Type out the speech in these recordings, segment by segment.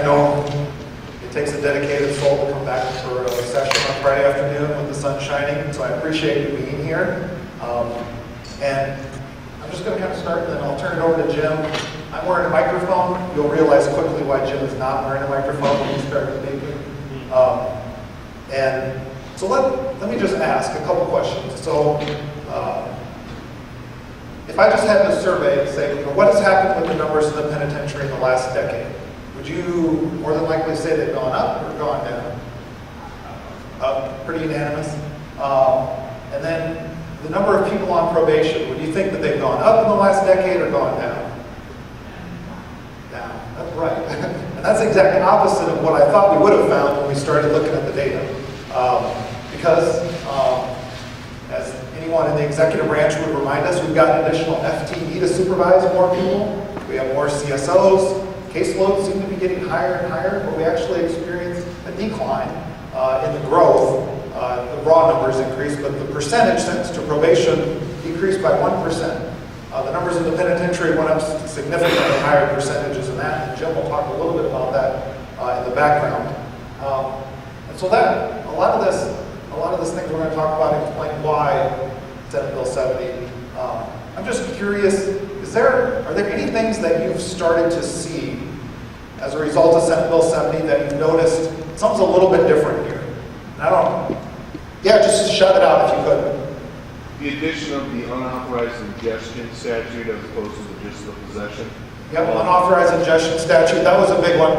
know it takes a dedicated soul to come back for a session on Friday afternoon with the sun shining, so I appreciate you being here. And I'm just going to kind of start, and then I'll turn it over to Jim. I'm wearing a microphone. You'll realize quickly why Jim is not wearing a microphone when you start speaking. And so let me just ask a couple questions. So if I just had to survey and say, what has happened with the numbers in the penitentiary in the last decade? Would you more than likely say they've gone up or gone down? Up, pretty unanimous. And then the number of people on probation, would you think that they've gone up in the last decade or gone down? Down, that's right. And that's the exact opposite of what I thought we would have found when we started looking at the data. Because as anyone in the executive branch would remind us, we've got an additional FTE to supervise more people. We have more CSOs. Caseloads seem to be getting higher and higher, but we actually experienced a decline in the growth. The raw numbers increased, but the percentage sentence to probation decreased by 1%. The numbers in the penitentiary went up significantly higher percentages than that, and Jim will talk a little bit about that in the background. And so that, a lot of this things we're going to talk about explain why Senate Bill 70. I'm just curious, are there any things that you've started to see as a result of Senate Bill 70 that you've noticed something's a little bit different here? And just shut it out if you could. The addition of the unauthorized ingestion statute as opposed to just the possession. Yep, unauthorized ingestion statute, that was a big one.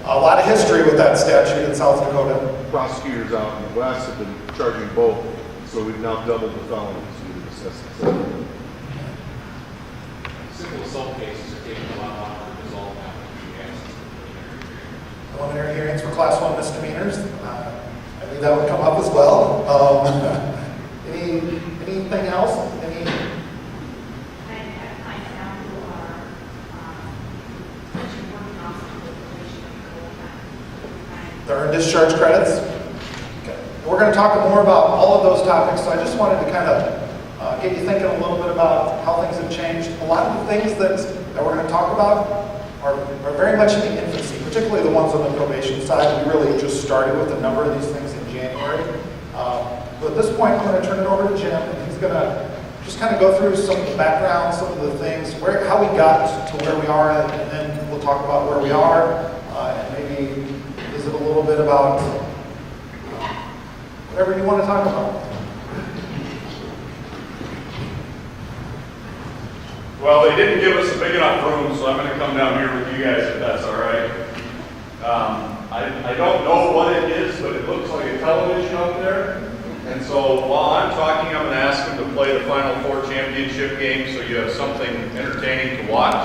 A lot of history with that statute in South Dakota. Prosecutors out in the West have been charging both, so we've now doubled the felonies due to necessity. Simple assault cases are taking a lot longer to resolve now than Preliminary hearings for Class 1 misdemeanors. I think that would come up as well. Anything else? There are discharge credits. Okay. We're going to talk more about all of those topics, so I just wanted to kind of get you thinking a little bit about how things have changed. A lot of the things that we're going to talk about are very much in the infancy, particularly the ones on the probation side. We really just started with a number of these things in January. But at this point, I'm going to turn it over to Jim, and he's going to just kind of go through some of the background, some of the things, how we got to where we are, and then we'll talk about where we are, and maybe visit a little bit about whatever you want to talk about. Well, they didn't give us a big enough room, so I'm going to come down here with you guys if that's all right. I don't know what it is, but it looks like a television up there. And so while I'm talking, I'm going to ask them to play the Final Four championship game so you have something entertaining to watch.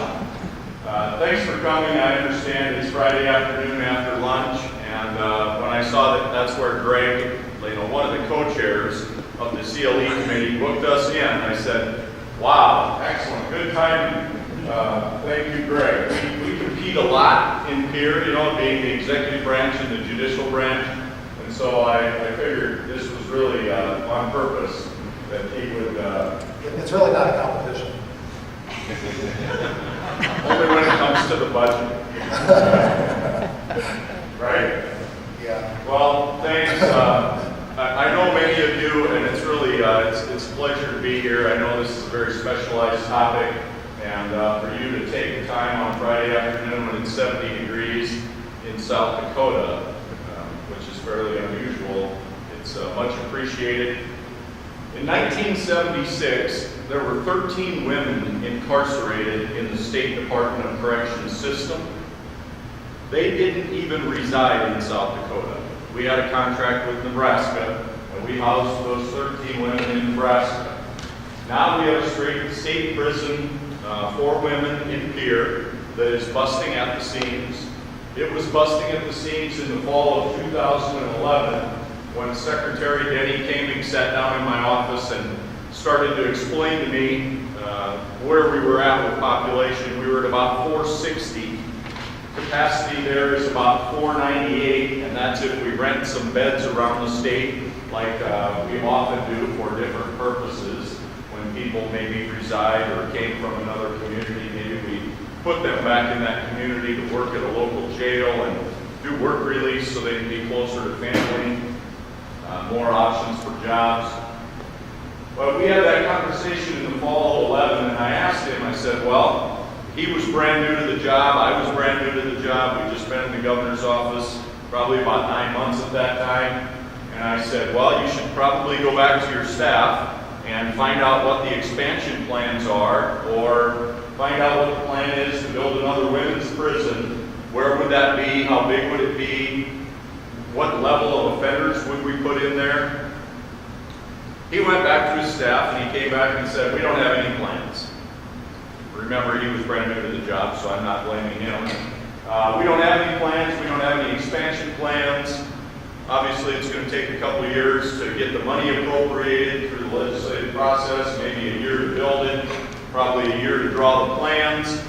Thanks for coming. I understand it's Friday afternoon after lunch, and when I saw that that's where Greg, one of the co-chairs of the CLE committee, booked us in, I said, wow, excellent, good timing. Thank you, Greg. We compete a lot in peer, being the executive branch and the judicial branch, and so I figured this was really on purpose that he would. It's really not a competition. Only when it comes to the budget. Right? Yeah. Well, thanks. I know many of you, and it's really it's a pleasure to be here. I know this is a very specialized topic, and for you to take the time on Friday afternoon when it's 70 degrees in South Dakota, which is fairly unusual, it's much appreciated. In 1976, there were 13 women incarcerated in the State Department of Corrections system. They didn't even reside in South Dakota. We had a contract with Nebraska, and we housed those 13 women in Nebraska. Now we have a state prison for women in Pierre that is busting at the seams. It was busting at the seams in the fall of 2011 when Secretary Denny Kaming sat down in my office and started to explain to me where we were at with population. We were at about 460. Capacity there is about 498, and that's if we rent some beds around the state, like we often do for different purposes. When people maybe reside or came from another community, maybe we put them back in that community to work at a local jail and do work release so they can be closer to family, more options for jobs. But we had that conversation in the fall of 11, and I asked him, I said, well, he was brand new to the job, I was brand new to the job, we'd just been in the governor's office probably about 9 months at that time, and I said, well, you should probably go back to your staff and find out what the expansion plans are, or find out what the plan is to build another women's prison. Where would that be? How big would it be? What level of offenders would we put in there? He went back to his staff and he came back and said, we don't have any plans. Remember, he was brand new to the job, so I'm not blaming him. We don't have any plans. We don't have any expansion plans. Obviously, it's going to take a couple of years to get the money appropriated through the legislative process, maybe a year to build it, probably a year to draw the plans.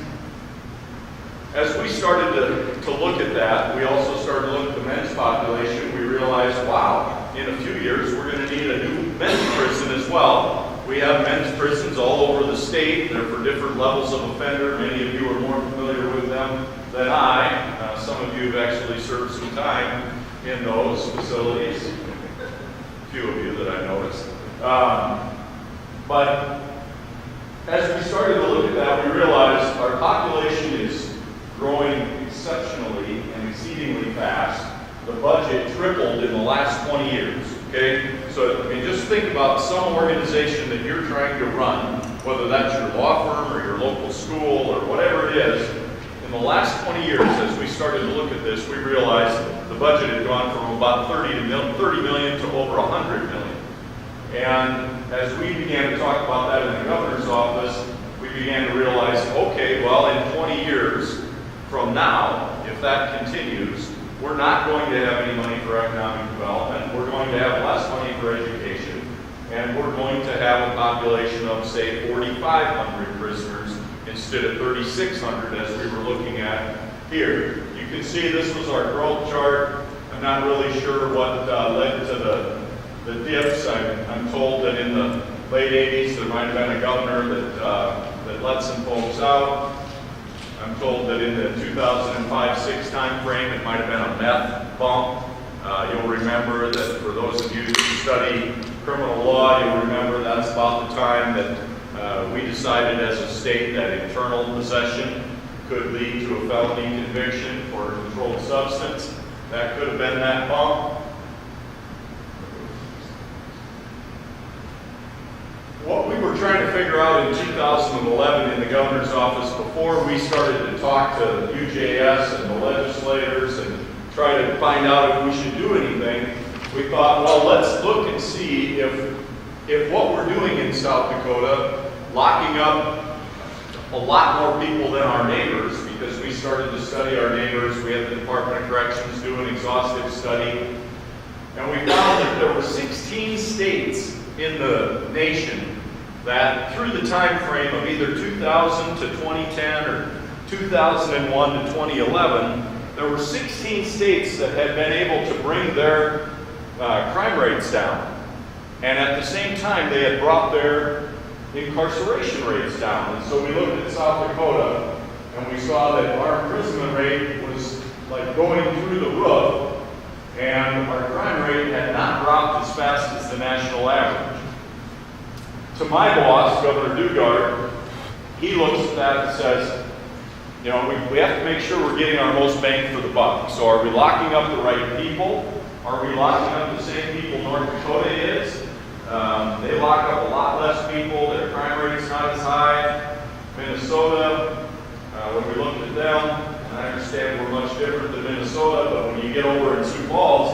As we started to look at that, we also started to look at the men's population. We realized, wow, in a few years, we're going to need a new men's prison as well. We have men's prisons all over the state. They're for different levels of offender. Many of you are more familiar with them than I. Some of you have actually served some time in those facilities. A few of you that I noticed. But as we started to look at that, we realized our population is growing exceptionally and exceedingly fast. The budget tripled in the last 20 years, okay? So, I mean, just think about some organization that you're trying to run, whether that's your law firm or your local school or whatever it is. In the last 20 years, as we started to look at this, we realized the budget had gone from about 30 million to over 100 million. And as we began to talk about that in the governor's office, we began to realize, okay, well, in 20 years from now, if that continues, we're not going to have any money for economic development. We're going to have less money for education. And we're going to have a population of, say, 4,500 prisoners instead of 3,600 as we were looking at here. You can see this was our growth chart. I'm not really sure what led to the dips. I'm told that in the late 80s there might have been a governor that let some folks out. I'm told that in the 2005-06 time frame it might have been a meth bump. You'll remember that for those of you who study criminal law, you'll remember that's about the time that we decided as a state that internal possession could lead to a felony conviction for a controlled substance. That could have been that bump. What we were trying to figure out in 2011 in the governor's office before we started to talk to UJS and the legislators and try to find out if we should do anything, we thought, well, let's look and see if what we're doing in South Dakota, locking up a lot more people than our neighbors, because we started to study our neighbors. We had the Department of Corrections do an exhaustive study, and we found that there were 16 states in the nation that through the time frame of either 2000 to 2010 or 2001 to 2011, there were 16 states that had been able to bring their crime rates down. And at the same time, they had brought their incarceration rates down. And so we looked at South Dakota, and we saw that our imprisonment rate was like going through the roof, and our crime rate had not dropped as fast as the national average. To my boss, Governor Dugard, he looks at that and says, you know, we have to make sure we're getting our most bang for the buck. So are we locking up the right people? Are we locking up the same people North Dakota is? They lock up a lot less people. Their crime rate's not as high. Minnesota, when we looked at them, and I understand we're much different than Minnesota, but when you get over in Sioux Falls,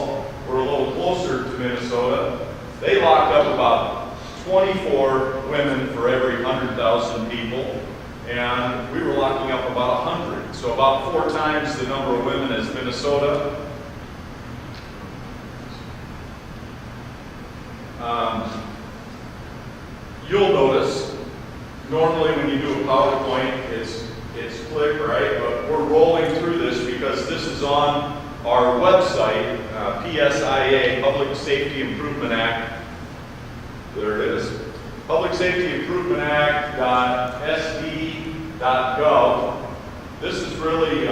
we're a little closer to Minnesota. They lock up about 24 women for every 100,000 people, and we were locking up about 100. So about 4 times the number of women as Minnesota. You'll notice, normally when you do a PowerPoint, it's click, right? But we're rolling through this because this is on our website, PSIA, Public Safety Improvement Act. There it is. Public Safety Improvement Act.sd.gov. This is really,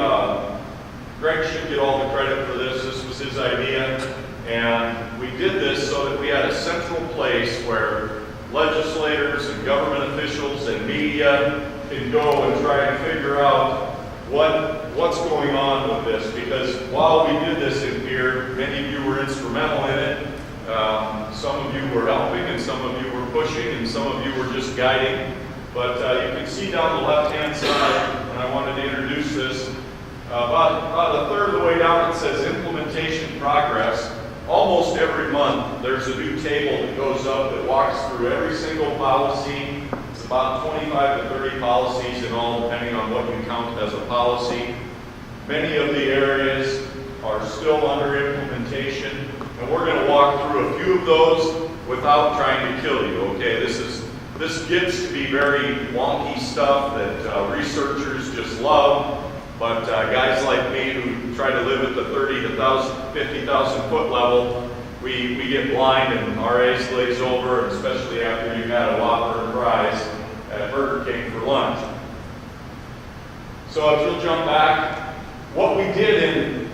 Greg should get all the credit for this. This was his idea. And we did this so that we had a central place where legislators and government officials and media can go and try and figure out what's going on with this. Because while we did this in here, many of you were instrumental in it. Some of you were helping and some of you were pushing and some of you were just guiding. But you can see down the left-hand side, and I wanted to introduce this, about a third of the way down it says implementation progress. Almost every month there's a new table that goes up that walks through every single policy. It's about 25 to 30 policies in all, depending on what you count as a policy. Many of the areas are still under implementation, and we're going to walk through a few of those without trying to kill you, okay? This gets to be very wonky stuff that researchers just love, but guys like me who try to live at the 30,000 to 50,000 foot level, we get blind and our eyes glaze over, especially after you've had a Whopper and fries at Burger King for lunch. So if you'll jump back, what we did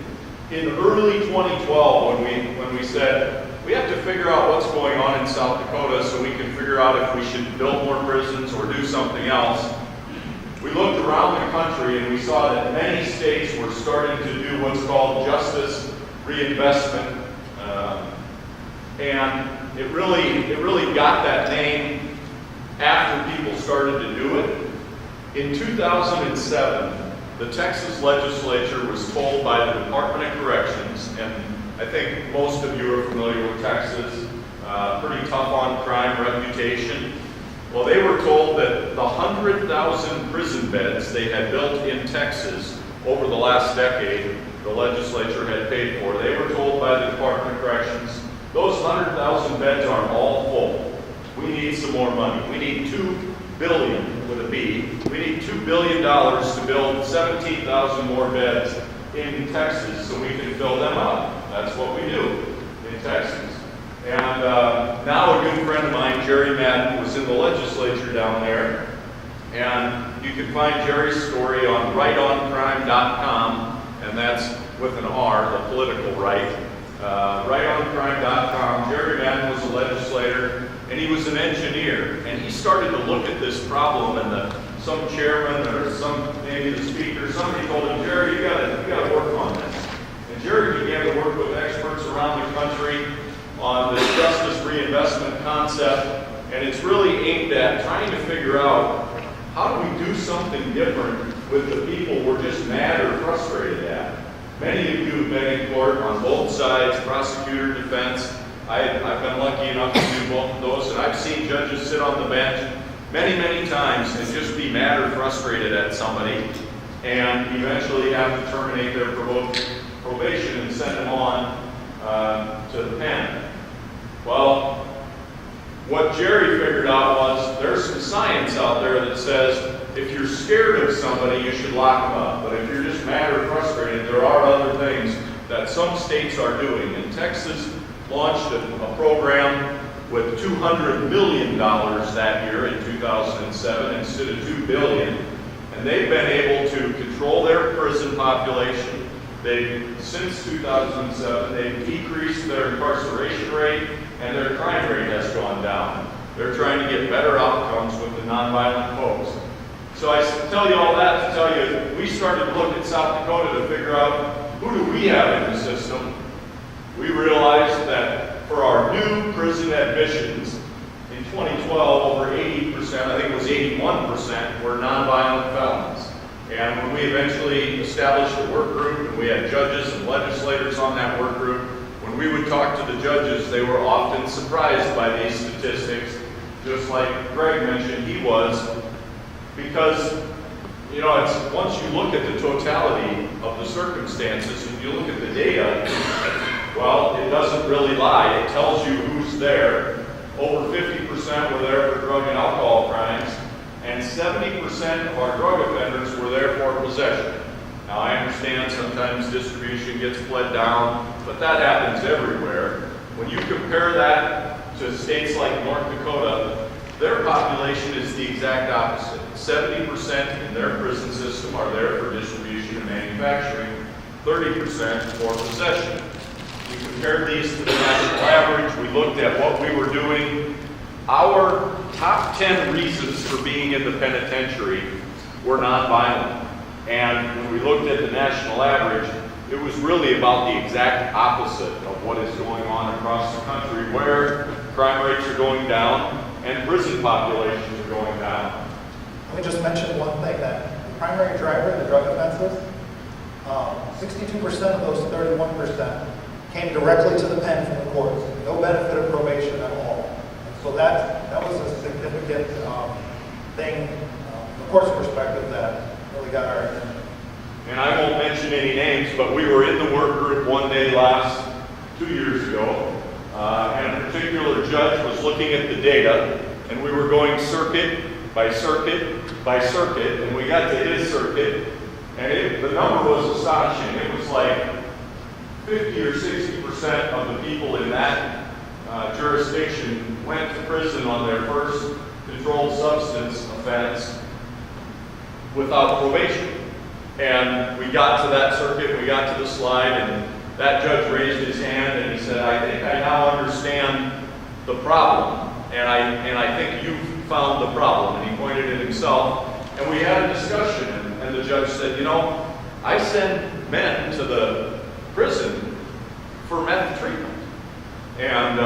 in early 2012 when we said, we have to figure out what's going on in South Dakota so we can figure out if we should build more prisons or do something else. We looked around the country and we saw that many states were starting to do what's called justice reinvestment. And it really got that name after people started to do it. In 2007, the Texas legislature was told by the Department of Corrections, and I think most of you are familiar with Texas, pretty tough on crime reputation. Well, they were told that the 100,000 prison beds they had built in Texas over the last decade, the legislature had paid for. They were told by the Department of Corrections, those 100,000 beds aren't all full. We need some more money. We need $2 billion with a B. We need $2 billion to build 17,000 more beds in Texas so we can fill them up. That's what we do in Texas. And now a good friend of mine, Jerry Madden, was in the legislature down there. And you can find Jerry's story on rightoncrime.com, and that's with an R, the political right. Rightoncrime.com. Jerry Madden was a legislator, and he was an engineer. And he started to look at this problem, and some chairman or maybe the speaker, somebody told him, Jerry, you gotta work on this. And Jerry began to work with experts around the country on this justice reinvestment concept, and it's really aimed at trying to figure out how do we do something different with the people we're just mad or frustrated at. Many of you have been in court on both sides, prosecutor, defense. I've been lucky enough to do both of those, and I've seen judges sit on the bench many, many times and just be mad or frustrated at somebody and eventually have to terminate their probation and send them on to the pen. Well, what Jerry figured out was there's some science out there that says if you're scared of somebody, you should lock them up. But if you're just mad or frustrated, there are other things that some states are doing. And Texas launched a program with $200 million that year in 2007 instead of $2 billion. And they've been able to control their prison population. Since 2007, they've decreased their incarceration rate and their crime rate has gone down. They're trying to get better outcomes with the nonviolent folks. So I tell you all that to tell you, we started to look at South Dakota to figure out who do we have in the system. We realized that for our new prison admissions in 2012, over 80%, I think it was 81%, were nonviolent felons. And when we eventually established a work group, and we had judges and legislators on that work group, when we would talk to the judges, they were often surprised by these statistics, just like Greg mentioned he was, because, you know, it's once you look at the totality of the circumstances and you look at the data, well, it doesn't really lie. It tells you who's there. Over 50% were there for drug and alcohol crimes, and 70% of our drug offenders were there for possession. Now, I understand sometimes distribution gets bled down, but that happens everywhere. When you compare that to states like North Dakota, their population is the exact opposite. 70% in their prison system are there for distribution and manufacturing, 30% for possession. We compared these to the national average. We looked at what we were doing. Our top 10 reasons for being in the penitentiary were nonviolent. And when we looked at the national average, it was really about the exact opposite of what is going on across the country, where crime rates are going down and prison populations are going down. Let me just mention one thing, that the primary driver of the drug offenses, 62% of those 31% came directly to the pen from the courts. No benefit of probation at all. And so that was a significant thing from the court's perspective that really got our attention. And I won't mention any names, but we were in the work group one day 2 years ago, and a particular judge was looking at the data, and we were going circuit by circuit by circuit, and we got to his circuit, and the number was astonishing. It was like 50 or 60% of the people in that jurisdiction went to prison on their first controlled substance offense without probation. And we got to that circuit, we got to the slide, and that judge raised his hand and he said, I think I now understand the problem, and I think you've found the problem. And he pointed at himself, and we had a discussion, and the judge said, you know, I send men to the prison for meth treatment. And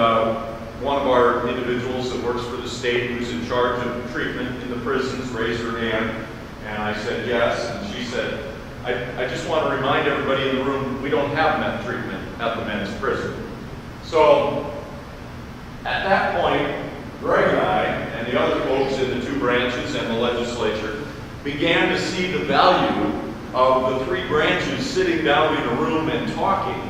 one of our individuals that works for the state who's in charge of treatment in the prisons raised her hand, and I said yes, and she said, I just want to remind everybody in the room, we don't have meth treatment at the men's prison. So at that point, Greg and I and the other folks in the two branches and the legislature began to see the value of the three branches sitting down in a room and talking,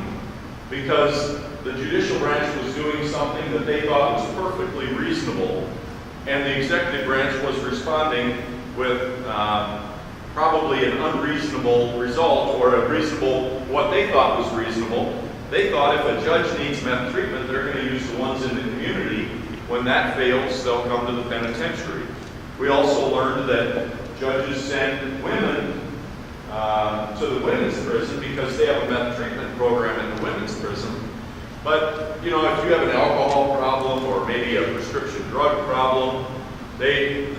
because the judicial branch was doing something that they thought was perfectly reasonable, and the executive branch was responding with probably an unreasonable result, or a reasonable, what they thought was reasonable. They thought if a judge needs meth treatment, they're going to use the ones in the community. When that fails, they'll come to the penitentiary. We also learned that judges send women to the women's prison because they have a meth treatment program in the women's prison. But, you know, if you have an alcohol problem or maybe a prescription drug problem, they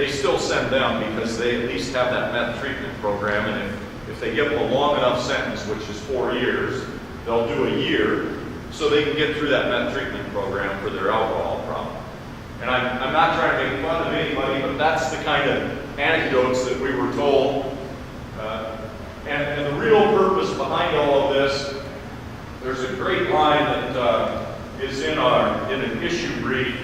still send them because they at least have that meth treatment program, and if they give them a long enough sentence, which is 4 years, they'll do a year so they can get through that meth treatment program for their alcohol problem. And I'm not trying to make fun of anybody, but that's the kind of anecdotes that we were told. And the real purpose behind all of this, there's a great line that is in an issue brief,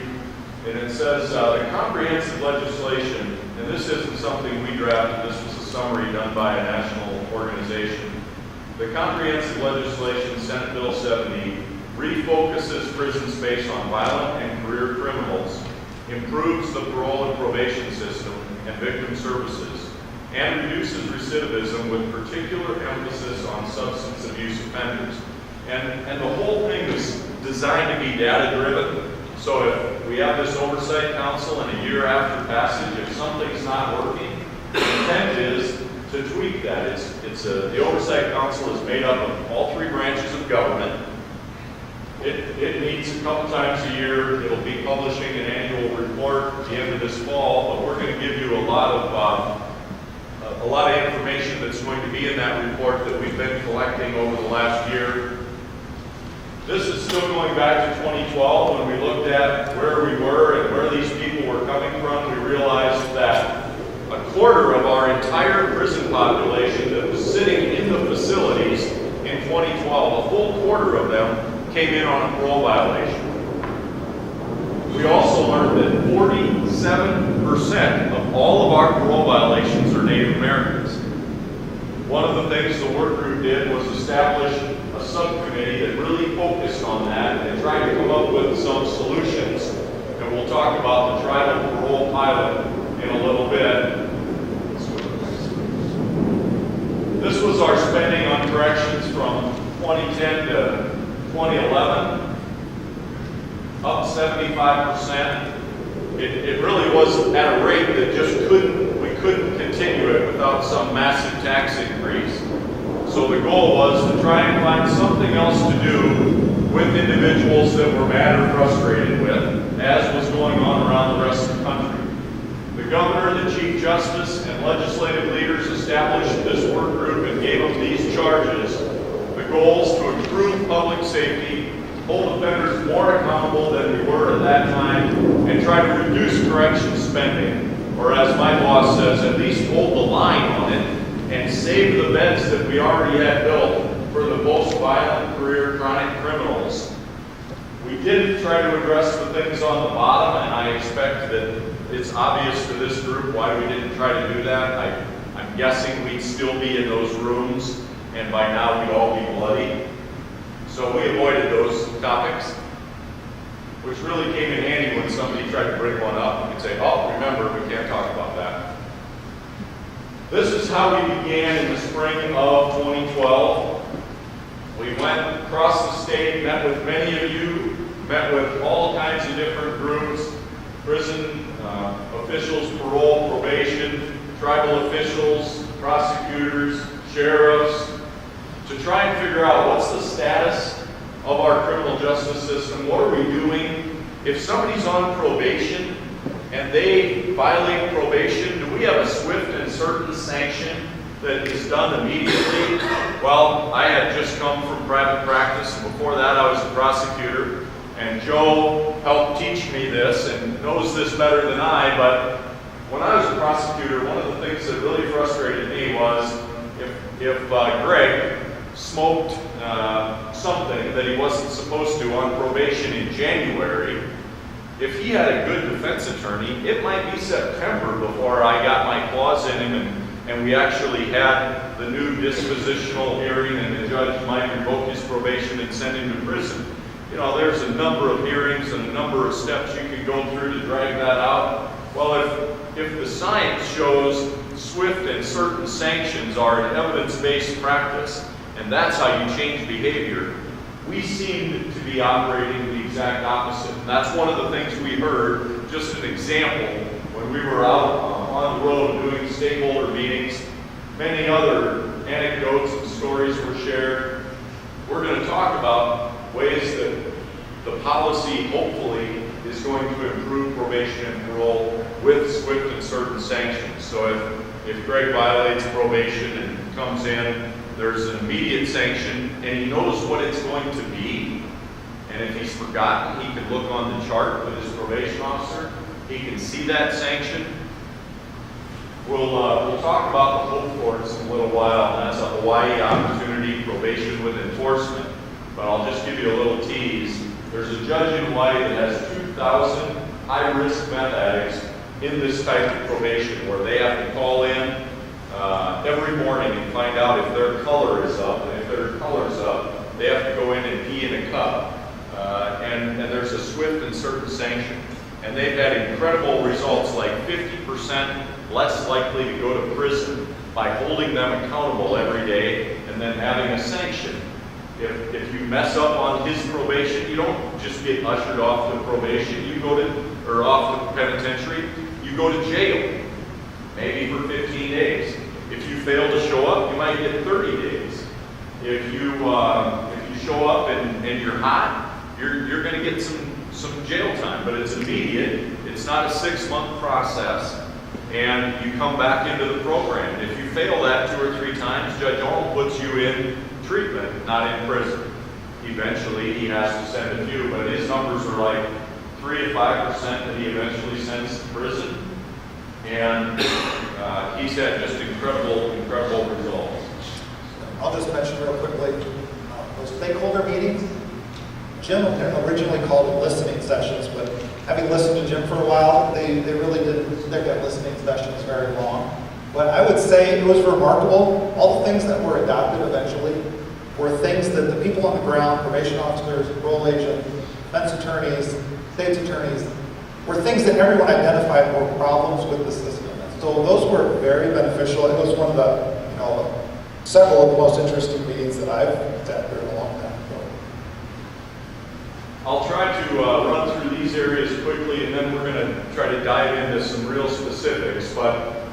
and it says, the comprehensive legislation, and this isn't something we drafted, this was a summary done by a national organization. The comprehensive legislation, Senate Bill 70, refocuses prison space on violent and career criminals, improves the parole and probation system and victim services, and reduces recidivism with particular emphasis on substance abuse offenders. And the whole thing is designed to be data-driven. So if we have this oversight council and a year after passage, if something's not working, the intent is to tweak that. The oversight council is made up of all three branches of government. It meets a couple times a year. It'll be publishing an annual report at the end of this fall, but we're going to give you a lot of information that's going to be in that report that we've been collecting over the last year. This is still going back to 2012. When we looked at where we were and where these people were coming from, we realized that a quarter of our entire prison population that was sitting in the facilities in 2012, a full quarter of them came in on a parole violation. We also learned that 47% of all of our parole violations are Native Americans. One of the things the work group did was establish a subcommittee that really focused on that and tried to come up with some solutions. And we'll talk about the tribal parole pilot in a little bit. This was our spending on corrections from 2010 to 2011, up 75%. It really was at a rate that we without some massive tax increase. So the goal was to try and find something else to do with individuals that were mad or frustrated with, as was going on around the rest of the country. The governor, the chief justice, and legislative leaders established this work group and gave them these charges. The goals to improve public safety, hold offenders more accountable than we were at that time, and try to reduce correction spending, or as my boss says, at least hold the line on it and save the beds that we already had built for the most violent career chronic criminals. We did try to address the things on the bottom, and I expect that it's obvious to this group why we didn't try to do that. I'm guessing we'd still be in those rooms, and by now we'd all be bloody. So we avoided those topics, which really came in handy when somebody tried to bring one up and say, oh, remember, we can't talk about that. This is how we began in the spring of 2012. We went across the state, met with many of you, met with all kinds of different groups, prison officials, parole, probation, tribal officials, prosecutors, sheriffs, to try and figure out what's the status of our criminal justice system. What are we doing? If somebody's on probation and they violate probation, do we have a swift and certain sanction that is done immediately? Well, I had just come from private practice, and before that I was a prosecutor, and Joe helped teach me this and knows this better than I, but when I was a prosecutor, one of the things that really frustrated me was if Greg smoked something that he wasn't supposed to on probation in January, if he had a good defense attorney, it might be September before I got my claws in him and we actually had the new dispositional hearing and the judge might revoke his probation and send him to prison. You know, there's a number of hearings and a number of steps you can go through to drag that out. Well, if the science shows swift and certain sanctions are an evidence-based practice, and that's how you change behavior, we seem to be operating the exact opposite. And that's one of the things we heard, just an example, when we were out on the road doing stakeholder meetings. Many other anecdotes and stories were shared. We're going to talk about ways that the policy, hopefully, is going to improve probation and parole with swift and certain sanctions. So if Greg violates probation and comes in, there's an immediate sanction, and he knows what it's going to be. And if he's forgotten, he can look on the chart with his probation officer. He can see that sanction. We'll talk about the hope courts in a little while, and that's a Hawaii opportunity, probation with enforcement. But I'll just give you a little tease. There's a judge in Hawaii that has 2,000 high-risk meth addicts in this type of probation where they have to call in every morning and find out if their color is up. And if their color's up, they have to go in and pee in a cup. And there's a swift and certain sanction. And they've had incredible results, like 50% less likely to go to prison by holding them accountable every day and then having a sanction. If you mess up on his probation, you don't just get ushered off to probation. You go to, or off the penitentiary, you go to jail, maybe for 15 days. If you fail to show up, you might get 30 days. If you show up and you're hot, you're going to get some jail time, but it's immediate. It's not a 6-month process, and you come back into the program. And if you fail that 2 or 3 times, Judge Olm puts you in treatment, not in prison. Eventually, he has to send a few, but his numbers are like 3 to 5% that he eventually sends to prison. And he's had just incredible results. I'll just mention real quickly, those stakeholder meetings, Jim originally called them listening sessions, but having listened to Jim for a while, they really didn't stick at listening sessions very long. But I would say it was remarkable. All the things that were adopted eventually were things that the people on the ground, probation officers, parole agents, defense attorneys, state's attorneys, were things that everyone identified were problems with the system. And so those were very beneficial. It was one of the, several of the most interesting meetings that I've sat through in a long time. I'll try to run through these areas quickly, and then we're going to try to dive into some real specifics. But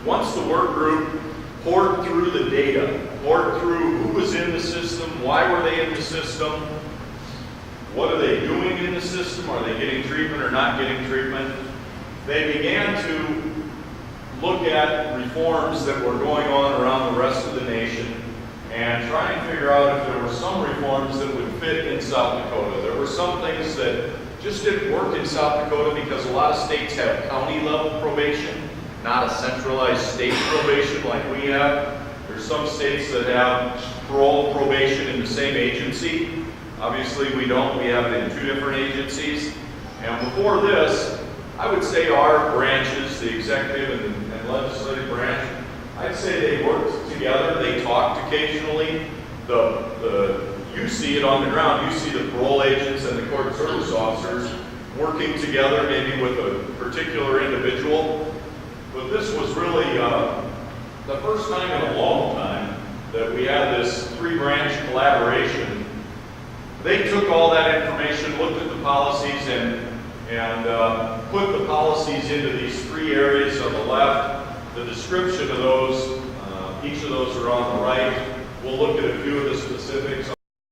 once the work group poured through the data, poured through who was in the system, why were they in the system, what are they doing in the system, are they getting treatment or not getting treatment, they began to look at reforms that were going on around the rest of the nation and try and figure out if there were some reforms that would fit in South Dakota. There were some things that just didn't work in South Dakota because a lot of states have county level probation, not a centralized state probation like we have. There's some states that have parole probation in the same agency. Obviously we don't, we have it in 2 different agencies. And before this, I would say our branches, the executive and legislative branch, I'd say they worked together, they talked occasionally. You see it on the ground, you see the parole agents and the court service officers working together, maybe with a particular individual. But this was really the first time in a long time that we had this 3-branch collaboration. They took all that information, looked at the policies, and put the policies into these 3 areas on the left. The description of those, each of those are on the right. We'll look at a few of the specifics